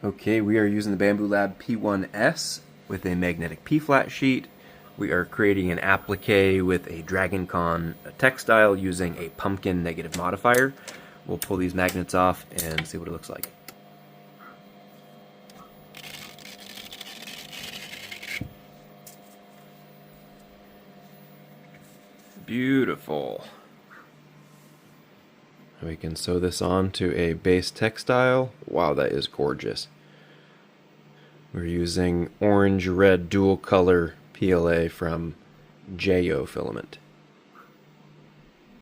Okay, we are using the Bambu P1S with a magnetic P-flat sheet. We are creating an applique with a Dragon Con textile using a pumpkin negative modifier. We'll pull these magnets off and see what it looks like. Beautiful. We can sew this on to a base textile. Wow, that is gorgeous. We're using orange-red dual color PLA from JO filament.